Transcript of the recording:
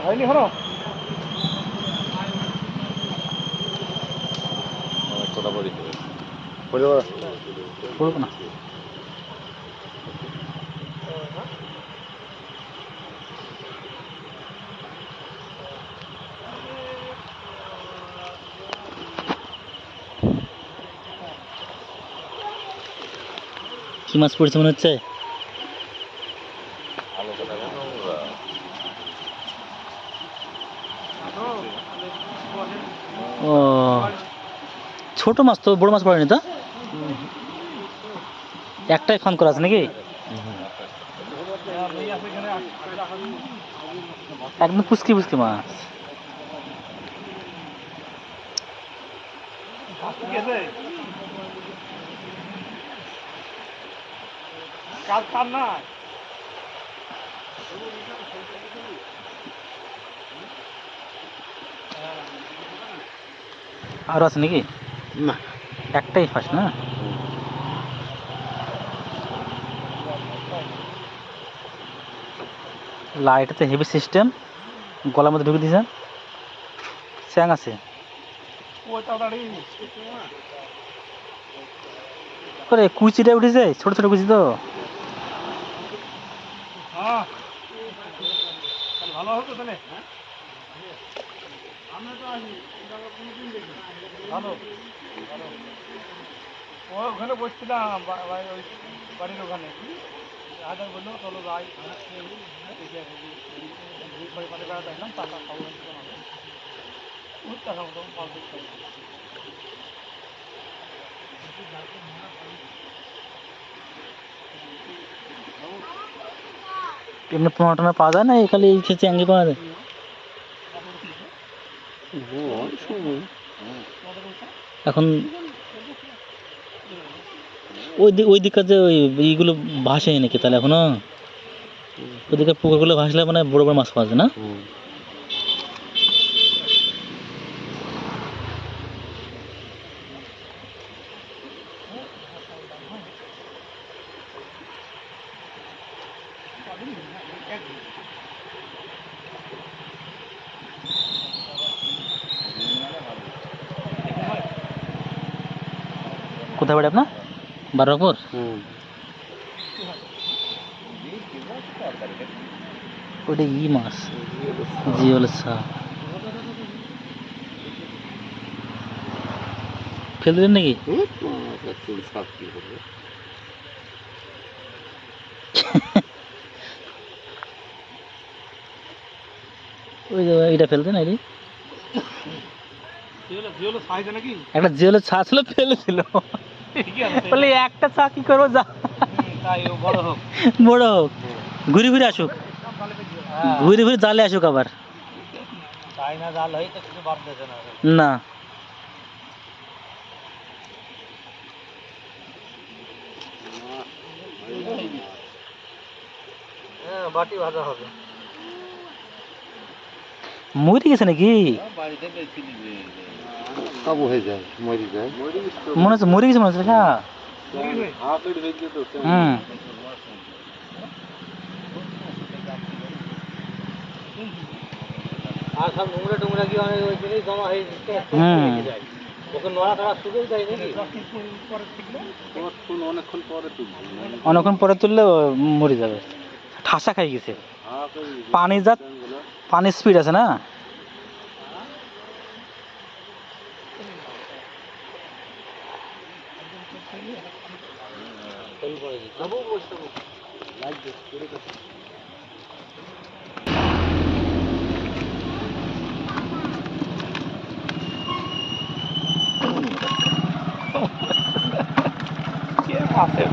হয়নি হলো পড়বো না। কি মাছ পড়েছে মনে হচ্ছে? ও ছোট মাছ তো, বড় মাছ পড়েনি তো? একটাই ফান করা আছে নাকি? একদম পুচকি পুচকি মাছ। আরো আছে নাকি? না, একটাই ফার্স্ট না? লাইটতে হেভি সিস্টেম, গলার মধ্যে ঢুকে দিয়েছেন, স্যাং আছে করে, কুচিটা উঠেছে, ছোট ছোট কুচি তো। ভালো হতো তাহলে। ভালো ওখানে বসছিলাম বাড়ির ওখানে, আদার বললো চলো যাই, মানে বেড়াতে আসলাম, টাকা খাবো টাকা মতো পাল্টে খাবো। এমনি পোনা টোনা পাওয়া যায় না, খালি চ্যাংড়ি পাওয়া যায়? এখন ওই দিককার যে ওই এইগুলো ভাসে নাকি তাহলে এখনো? ওইদিকে পুকুরগুলো ভাসলে মানে বড় বড় মাছ পাওয়া যায় না? কোথায় বাড়ি আপনার? বারোপুর? ওইটা ই মাছ, জিওল সাপ। ফেলে দিলেন নাকি? ওই যে এইটা ফেলতে না, একটা জিওলের ছা ছিল, ফেলে দিল। বলে একটা চা কি করবো, যা বড় হোক, ঘুরে ঘুরে আসুক, ঘুরে ঘুরে জালে আসুক আবার। না বাটি ভাজা হবে। মরে গেছে নাকি? কাবু হয়ে যায়, মরে যায়, মনে হচ্ছে মরে গেছে, মনে হচ্ছে। হ্যাঁ, হুম, আর সব নোংরা টোংরা কি অনেক ওইখানেই জমা হয়ে যায়, ওকে নড়া চড়া শুধুই যায় নাকি? অনেকক্ষণ পরে তুললে মরে যাবে, ঠাসা খাই গেছে। পানি যা, পানির স্পিড আছে না। আছে